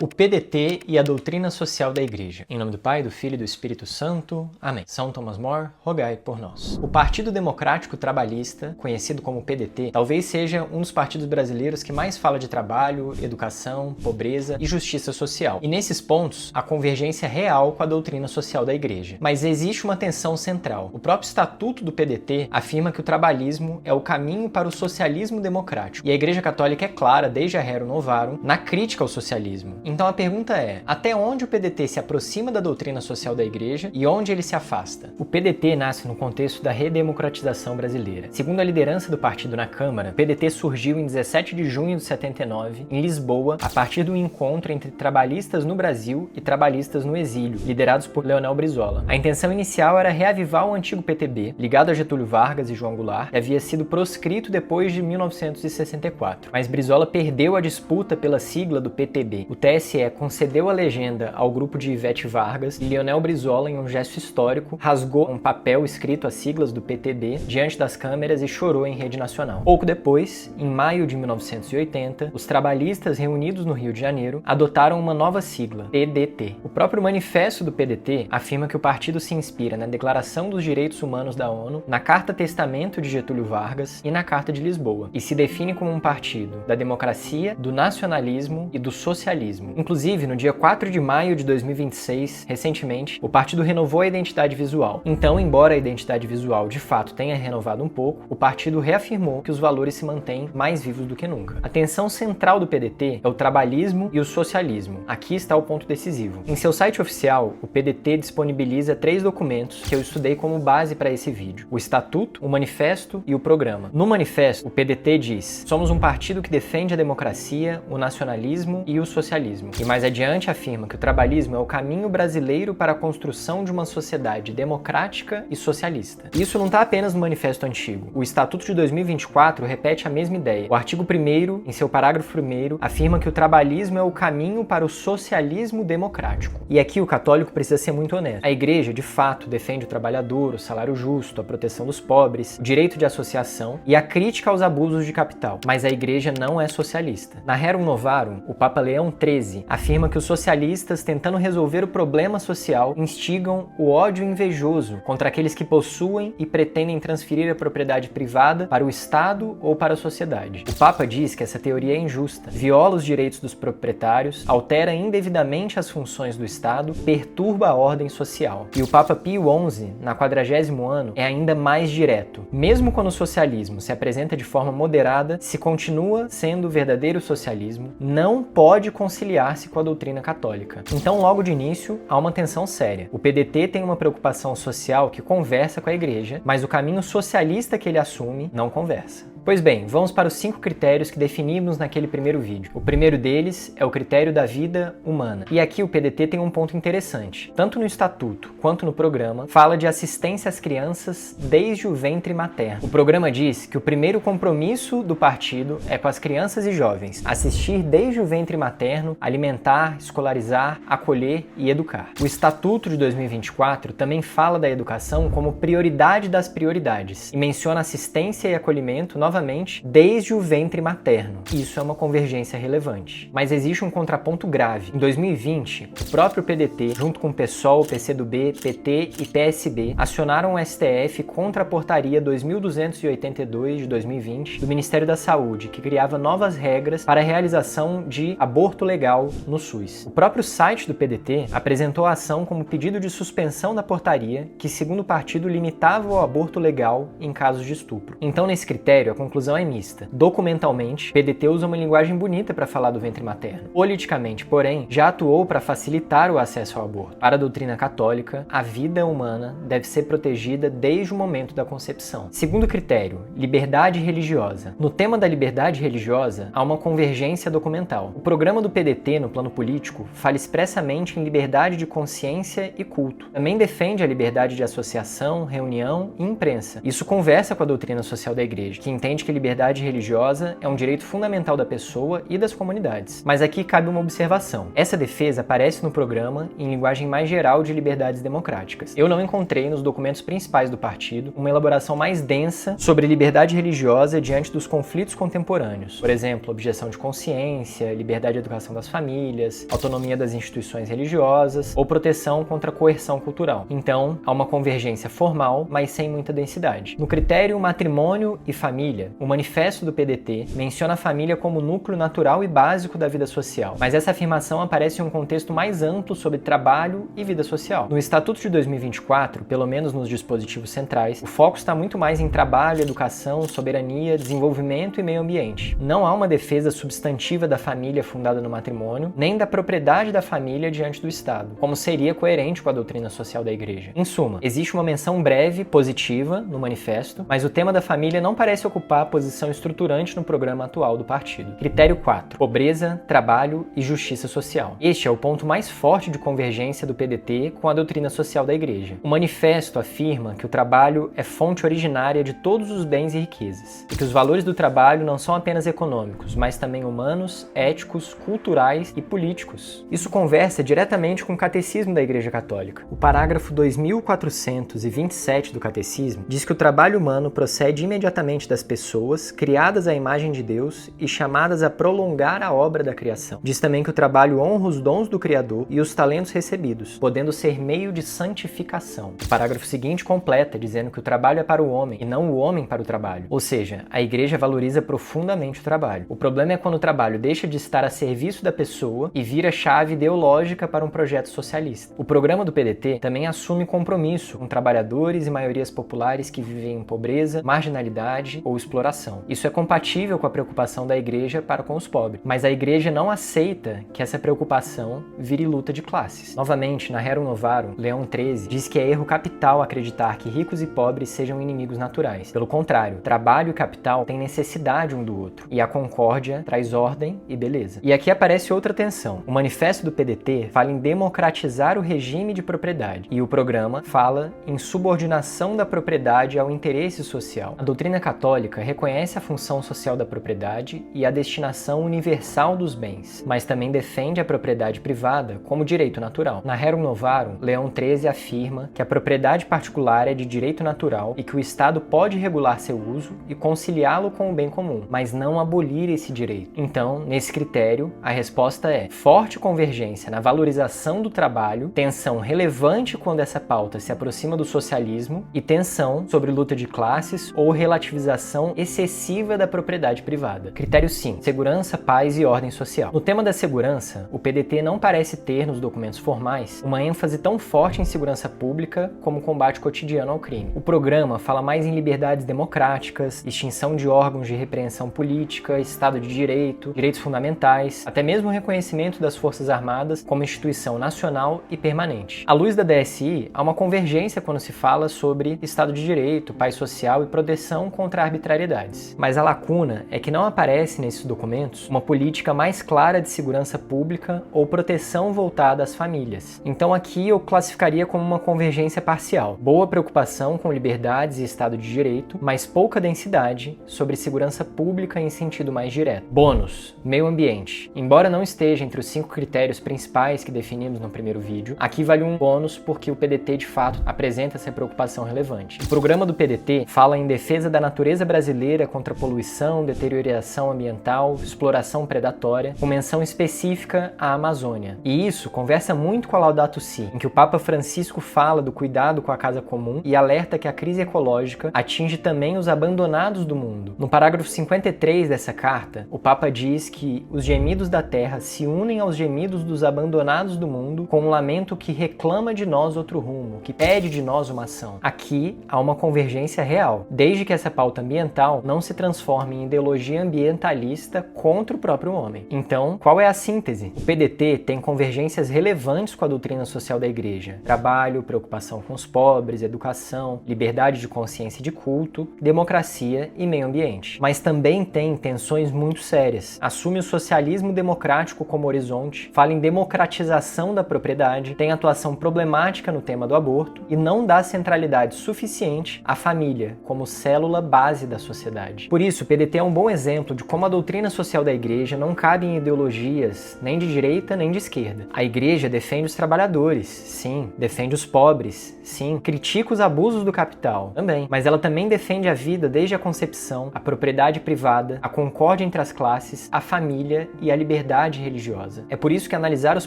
O PDT e a doutrina social da Igreja. Em nome do Pai, do Filho e do Espírito Santo. Amém. São Thomas More, rogai por nós. O Partido Democrático Trabalhista, conhecido como PDT, talvez seja um dos partidos brasileiros que mais fala de trabalho, educação, pobreza e justiça social. E nesses pontos, há convergência real com a doutrina social da Igreja. Mas existe uma tensão central. O próprio estatuto do PDT afirma que o trabalhismo é o caminho para o socialismo democrático. E a Igreja Católica é clara, desde a Rerum Novarum, na crítica ao socialismo. Então a pergunta é, até onde o PDT se aproxima da doutrina social da Igreja e onde ele se afasta? O PDT nasce no contexto da redemocratização brasileira. Segundo a liderança do partido na Câmara, o PDT surgiu em 17 de junho de 79, em Lisboa, a partir do encontro entre trabalhistas no Brasil e trabalhistas no exílio, liderados por Leonel Brizola. A intenção inicial era reavivar o antigo PTB, ligado a Getúlio Vargas e João Goulart, que havia sido proscrito depois de 1964. Mas Brizola perdeu a disputa pela sigla do PTB. O TSE concedeu a legenda ao grupo de Ivete Vargas e Leonel Brizola, em um gesto histórico, rasgou um papel escrito as siglas do PTB diante das câmeras e chorou em rede nacional. Pouco depois, em maio de 1980, os trabalhistas reunidos no Rio de Janeiro adotaram uma nova sigla, PDT. O próprio manifesto do PDT afirma que o partido se inspira na Declaração dos Direitos Humanos da ONU, na Carta Testamento de Getúlio Vargas e na Carta de Lisboa, e se define como um partido da democracia, do nacionalismo e do socialismo. Inclusive, no dia 4 de maio de 2026, recentemente, o partido renovou a identidade visual. Então, embora a identidade visual de fato tenha renovado um pouco, o partido reafirmou que os valores se mantêm mais vivos do que nunca. A tensão central do PDT é o trabalhismo e o socialismo. Aqui está o ponto decisivo. Em seu site oficial, o PDT disponibiliza 3 documentos que eu estudei como base para esse vídeo: o Estatuto, o Manifesto e o Programa. No Manifesto, o PDT diz: somos um partido que defende a democracia, o nacionalismo e o socialismo. E mais adiante afirma que o trabalhismo é o caminho brasileiro para a construção de uma sociedade democrática e socialista. Isso não está apenas no manifesto antigo. O Estatuto de 2024 repete a mesma ideia. O artigo 1º, em seu parágrafo 1º, afirma que o trabalhismo é o caminho para o socialismo democrático. E aqui o católico precisa ser muito honesto. A Igreja, de fato, defende o trabalhador, o salário justo, a proteção dos pobres, o direito de associação e a crítica aos abusos de capital. Mas a Igreja não é socialista. Na Rerum Novarum, o Papa Leão XIII afirma que os socialistas, tentando resolver o problema social, instigam o ódio invejoso contra aqueles que possuem e pretendem transferir a propriedade privada para o Estado ou para a sociedade. O Papa diz que essa teoria é injusta, viola os direitos dos proprietários, altera indevidamente as funções do Estado, perturba a ordem social. E o Papa Pio XI, na 40º ano, é ainda mais direto. Mesmo quando o socialismo se apresenta de forma moderada, se continua sendo verdadeiro socialismo, não pode conciliar-se com a doutrina católica. Então, logo de início, há uma tensão séria. O PDT tem uma preocupação social que conversa com a Igreja, mas o caminho socialista que ele assume não conversa. Pois bem, vamos para os 5 critérios que definimos naquele primeiro vídeo. O primeiro deles é o critério da vida humana. E aqui o PDT tem um ponto interessante. Tanto no Estatuto quanto no Programa, fala de assistência às crianças desde o ventre materno. O Programa diz que o primeiro compromisso do partido é com as crianças e jovens, assistir desde o ventre materno, alimentar, escolarizar, acolher e educar. O Estatuto de 2024 também fala da educação como prioridade das prioridades e menciona assistência e acolhimento novamente desde o ventre materno. Isso é uma convergência relevante. Mas existe um contraponto grave. Em 2020, o próprio PDT, junto com o PSOL, PCdoB, PT e PSB, acionaram o STF contra a portaria 2282 de 2020 do Ministério da Saúde, que criava novas regras para a realização de aborto legal no SUS. O próprio site do PDT apresentou a ação como pedido de suspensão da portaria, que, segundo o partido, limitava o aborto legal em casos de estupro. Então, nesse critério, a conclusão é mista. Documentalmente, o PDT usa uma linguagem bonita para falar do ventre materno. Politicamente, porém, já atuou para facilitar o acesso ao aborto. Para a doutrina católica, a vida humana deve ser protegida desde o momento da concepção. Segundo critério, liberdade religiosa. No tema da liberdade religiosa, há uma convergência documental. O programa do PDT no plano político fala expressamente em liberdade de consciência e culto. Também defende a liberdade de associação, reunião e imprensa. Isso conversa com a doutrina social da Igreja, que entende defende que a liberdade religiosa é um direito fundamental da pessoa e das comunidades. Mas aqui cabe uma observação. Essa defesa aparece no programa em linguagem mais geral de liberdades democráticas. Eu não encontrei nos documentos principais do partido uma elaboração mais densa sobre liberdade religiosa diante dos conflitos contemporâneos. Por exemplo, objeção de consciência, liberdade de educação das famílias, autonomia das instituições religiosas ou proteção contra a coerção cultural. Então, há uma convergência formal, mas sem muita densidade. No critério matrimônio e família, o manifesto do PDT menciona a família como núcleo natural e básico da vida social, mas essa afirmação aparece em um contexto mais amplo sobre trabalho e vida social. No Estatuto de 2024, pelo menos nos dispositivos centrais, o foco está muito mais em trabalho, educação, soberania, desenvolvimento e meio ambiente. Não há uma defesa substantiva da família fundada no matrimônio, nem da propriedade da família diante do Estado, como seria coerente com a doutrina social da Igreja. Em suma, existe uma menção breve, positiva, no manifesto, mas o tema da família não parece ocupar a posição estruturante no programa atual do partido. Critério 4. Pobreza, trabalho e justiça social. Este é o ponto mais forte de convergência do PDT com a doutrina social da Igreja. O manifesto afirma que o trabalho é fonte originária de todos os bens e riquezas, e que os valores do trabalho não são apenas econômicos, mas também humanos, éticos, culturais e políticos. Isso conversa diretamente com o Catecismo da Igreja Católica. O parágrafo 2427 do Catecismo diz que o trabalho humano procede imediatamente das pessoas criadas à imagem de Deus e chamadas a prolongar a obra da criação. Diz também que o trabalho honra os dons do Criador e os talentos recebidos, podendo ser meio de santificação. O parágrafo seguinte completa, dizendo que o trabalho é para o homem e não o homem para o trabalho. Ou seja, a Igreja valoriza profundamente o trabalho. O problema é quando o trabalho deixa de estar a serviço da pessoa e vira chave ideológica para um projeto socialista. O programa do PDT também assume compromisso com trabalhadores e maiorias populares que vivem em pobreza, marginalidade ou exploração. Isso é compatível com a preocupação da Igreja para com os pobres, mas a Igreja não aceita que essa preocupação vire luta de classes. Novamente, na Rerum Novarum, Leão XIII diz que é erro capital acreditar que ricos e pobres sejam inimigos naturais. Pelo contrário, trabalho e capital têm necessidade um do outro, e a concórdia traz ordem e beleza. E aqui aparece outra tensão. O manifesto do PDT fala em democratizar o regime de propriedade, e o programa fala em subordinação da propriedade ao interesse social. A doutrina católica reconhece a função social da propriedade e a destinação universal dos bens, mas também defende a propriedade privada como direito natural. Na Rerum Novarum, Leão XIII afirma que a propriedade particular é de direito natural e que o Estado pode regular seu uso e conciliá-lo com o bem comum, mas não abolir esse direito. Então, nesse critério, a resposta é forte convergência na valorização do trabalho, tensão relevante quando essa pauta se aproxima do socialismo e tensão sobre luta de classes ou relativização excessiva da propriedade privada. Critério 5. Segurança, paz e ordem social. No tema da segurança, o PDT não parece ter, nos documentos formais, uma ênfase tão forte em segurança pública como o combate cotidiano ao crime. O programa fala mais em liberdades democráticas, extinção de órgãos de repreensão política, Estado de Direito, direitos fundamentais, até mesmo o reconhecimento das Forças Armadas como instituição nacional e permanente. À luz da DSI, há uma convergência quando se fala sobre Estado de Direito, paz social e proteção contra arbitrariedades. Mas a lacuna é que não aparece nesses documentos uma política mais clara de segurança pública ou proteção voltada às famílias. Então aqui eu classificaria como uma convergência parcial. Boa preocupação com liberdades e Estado de Direito, mas pouca densidade sobre segurança pública em sentido mais direto. Bônus: meio ambiente. Embora não esteja entre os 5 critérios principais que definimos no primeiro vídeo, aqui vale um bônus porque o PDT de fato apresenta essa preocupação relevante. O programa do PDT fala em defesa da natureza brasileira contra poluição, deterioração ambiental, exploração predatória, com menção específica à Amazônia. E isso conversa muito com a Laudato Si, em que o Papa Francisco fala do cuidado com a casa comum e alerta que a crise ecológica atinge também os abandonados do mundo. No parágrafo 53 dessa carta, o Papa diz que os gemidos da terra se unem aos gemidos dos abandonados do mundo com um lamento que reclama de nós outro rumo, que pede de nós uma ação. Aqui há uma convergência real, desde que essa pauta ambiental não se transforme em ideologia ambientalista contra o próprio homem. Então, qual é a síntese? O PDT tem convergências relevantes com a doutrina social da Igreja: trabalho, preocupação com os pobres, educação, liberdade de consciência e de culto, democracia e meio ambiente. Mas também tem tensões muito sérias. Assume o socialismo democrático como horizonte, fala em democratização da propriedade, tem atuação problemática no tema do aborto e não dá centralidade suficiente à família como célula base da da sociedade. Por isso, o PDT é um bom exemplo de como a doutrina social da Igreja não cabe em ideologias nem de direita nem de esquerda. A Igreja defende os trabalhadores, sim, defende os pobres, sim, critica os abusos do capital, também, mas ela também defende a vida desde a concepção, a propriedade privada, a concórdia entre as classes, a família e a liberdade religiosa. É por isso que analisar os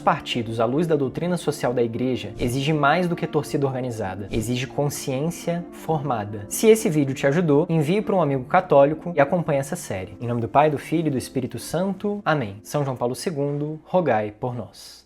partidos à luz da doutrina social da Igreja exige mais do que torcida organizada, exige consciência formada. Se esse vídeo te ajudou, envie para um amigo católico e acompanhe essa série. Em nome do Pai, do Filho e do Espírito Santo. Amém. São João Paulo II, rogai por nós.